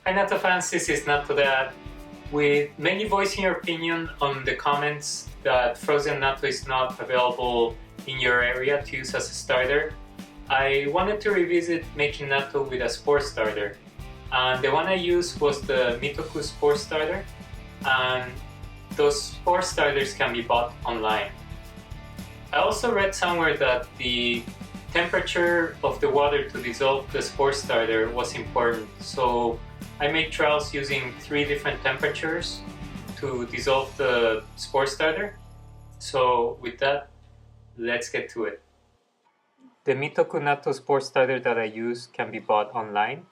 Hi Natto fans, this is Natto Dad. With many voicing your opinion on the comments that frozen natto is not available in your area to use as a starter, I wanted to revisit making natto with a Spore starter. And the one I used was the EMITTER Spore starter, and those Spore starters can be bought online. I also read somewhere that the temperature of the water to dissolve the Spore starter was important, so I made trials using 3 different temperatures to dissolve the Spore starter. So with that, let's get to it. The Mitoku Natto Spore starter that I use can be bought online,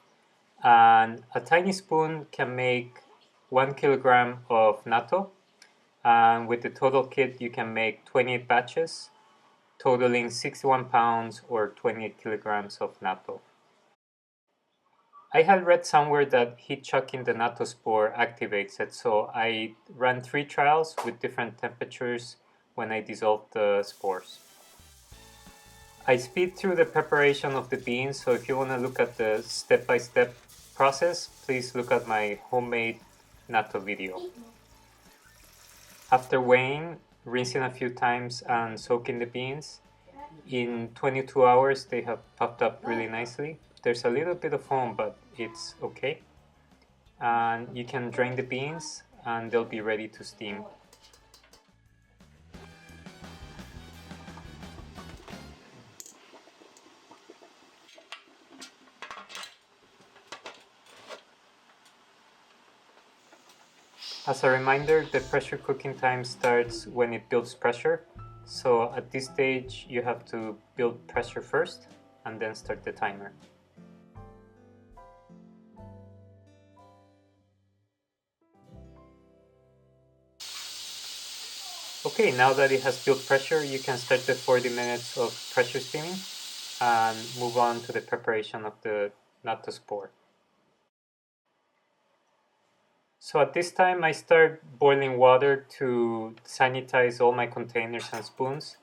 and a tiny spoon can make 1 kilogram of natto, and with the total kit you can make 28 batches, totaling 61 pounds or 28 kilograms of natto. I had read somewhere that heat chucking the natto spore activates it, so I ran 3 trials with different temperatures when I dissolved the spores. I speed through the preparation of the beans, so if you want to look at the step-by-step process, please look at my homemade natto video. After weighing, rinsing a few times and soaking the beans, in 22 hours they have puffed up really nicely. There's a little bit of foam, but it's okay. And you can drain the beans and they'll be ready to steam. As a reminder, the pressure cooking time starts when it builds pressure. So at this stage, you have to build pressure first and then start the timer. Okay, now that it has built pressure, you can start the 40 minutes of pressure steaming and move on to the preparation of the natto spore. So at this time I start boiling water to sanitize all my containers and spoons,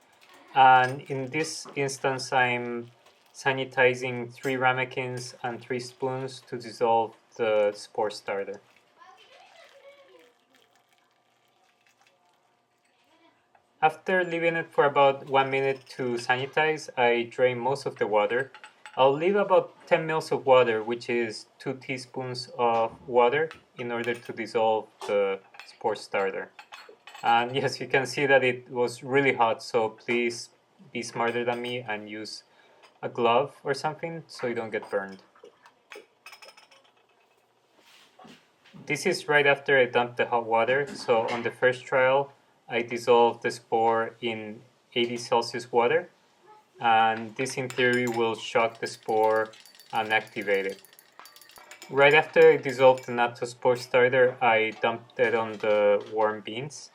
and in this instance I'm sanitizing 3 ramekins and 3 spoons to dissolve the spore starter. After leaving it for about 1 minute to sanitize, I drain most of the water. I'll leave about 10 ml of water, which is 2 teaspoons of water, in order to dissolve the spore starter. And yes, you can see that it was really hot, so please be smarter than me and use a glove or something so you don't get burned. This is right after I dumped the hot water, so on the first trial I dissolved the spore in 80 Celsius water, and this in theory will shock the spore and activate it. Right after I dissolved the natto spore starter, I dumped it on the warm beans.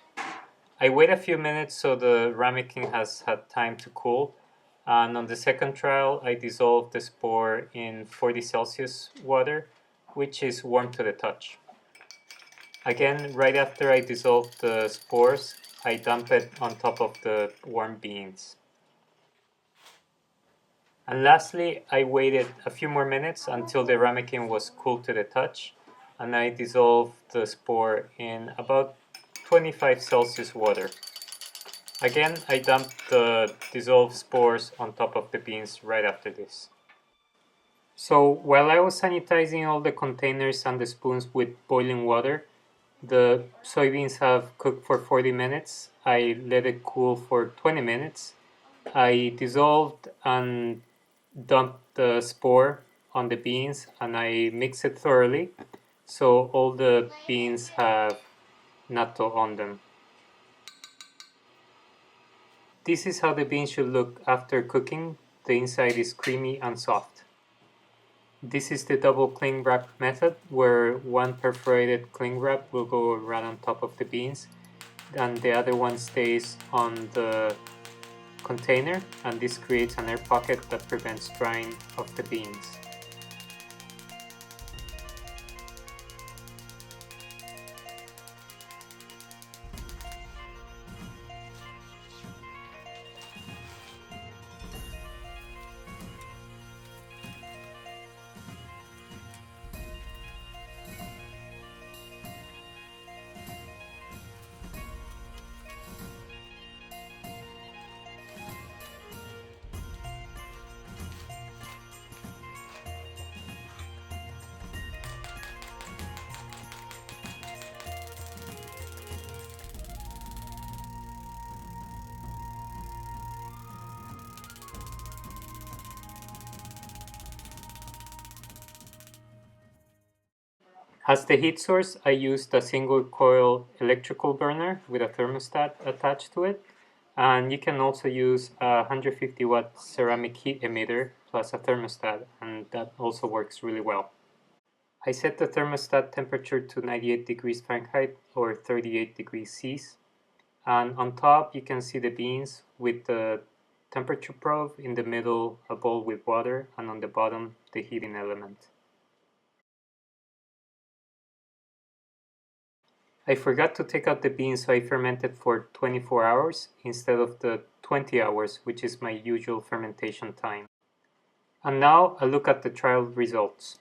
I wait a few minutes so the ramekin has had time to cool, and on the second trial I dissolved the spore in 40 Celsius water, which is warm to the touch. Again, right after I dissolved the spores, I dump it on top of the warm beans. And lastly, I waited a few more minutes until the ramekin was cool to the touch, and I dissolved the spore in about 25 Celsius water. Again, I dumped the dissolved spores on top of the beans right after this. So while I was sanitizing all the containers and the spoons with boiling water, the soybeans have cooked for 40 minutes. I let it cool for 20 minutes. I dissolved and dumped the spore on the beans and I mix it thoroughly so all the beans have natto on them. This is how the beans should look after cooking. The inside is creamy and soft. This is the double cling wrap method, where one perforated cling wrap will go right on top of the beans and the other one stays on the container, and this creates an air pocket that prevents drying of the beans. As the heat source, I used a single coil electrical burner with a thermostat attached to it. And you can also use a 150 watt ceramic heat emitter plus a thermostat, and that also works really well. I set the thermostat temperature to 98 degrees Fahrenheit or 38 degrees Celsius. And on top you can see the beans with the temperature probe, in the middle a bowl with water, and on the bottom the heating element. I forgot to take out the beans, so I fermented for 24 hours instead of the 20 hours, which is my usual fermentation time. And now a look at the trial results.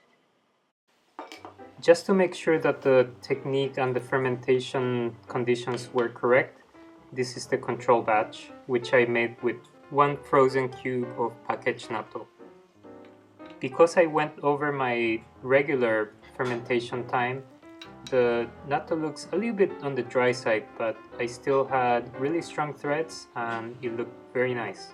Just to make sure that the technique and the fermentation conditions were correct, this is the control batch, which I made with 1 frozen cube of packaged natto. Because I went over my regular fermentation time, the natto looks a little bit on the dry side, but I still had really strong threads and it looked very nice.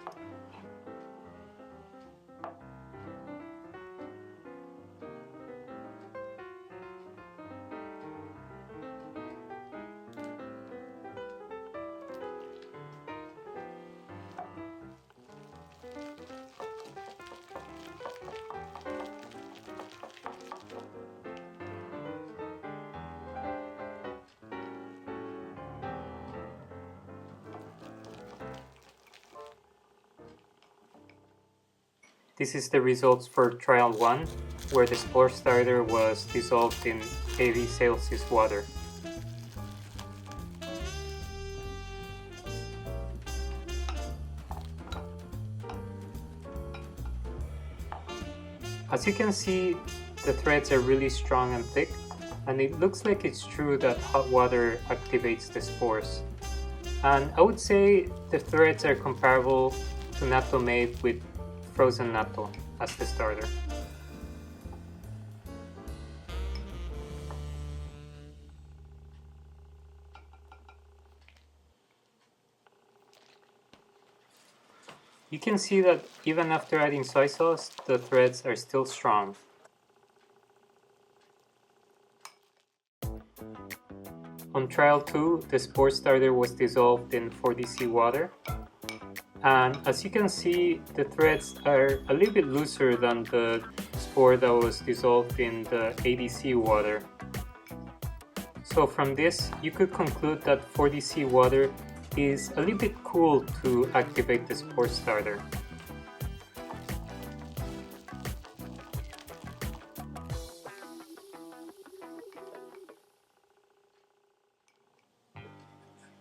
This is the results for trial 1, where the spore starter was dissolved in 80 Celsius water. As you can see, the threads are really strong and thick, and it looks like it's true that hot water activates the spores. And I would say the threads are comparable to natto made with frozen natto as the starter. You can see that even after adding soy sauce, the threads are still strong. On trial 2, the spore starter was dissolved in 40C water. And as you can see, the threads are a little bit looser than the spore that was dissolved in the 80C water. So from this, you could conclude that 40C water is a little bit cool to activate the spore starter.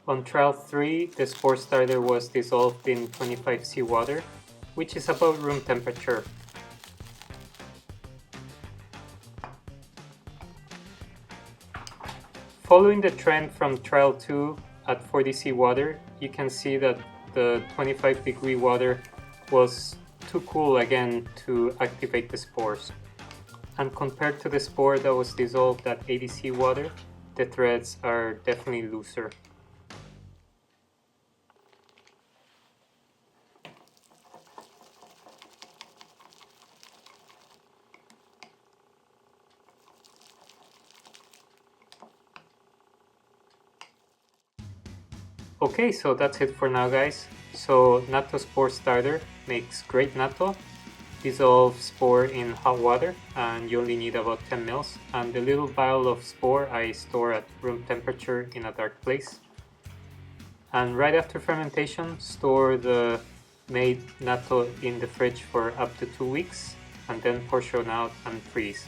On trial 3, the spore starter was dissolved in 25C water, which is about room temperature. Following the trend from trial 2 at 40C water, you can see that the 25-degree water was too cool again to activate the spores. And compared to the spore that was dissolved at 80C water, the threads are definitely looser. Okay, so that's it for now, guys. So natto spore starter makes great natto. Dissolve spore in hot water and you only need about 10 mils. And the little vial of spore I store at room temperature in a dark place. And right after fermentation, store the made natto in the fridge for up to 2 weeks and then portion out and freeze.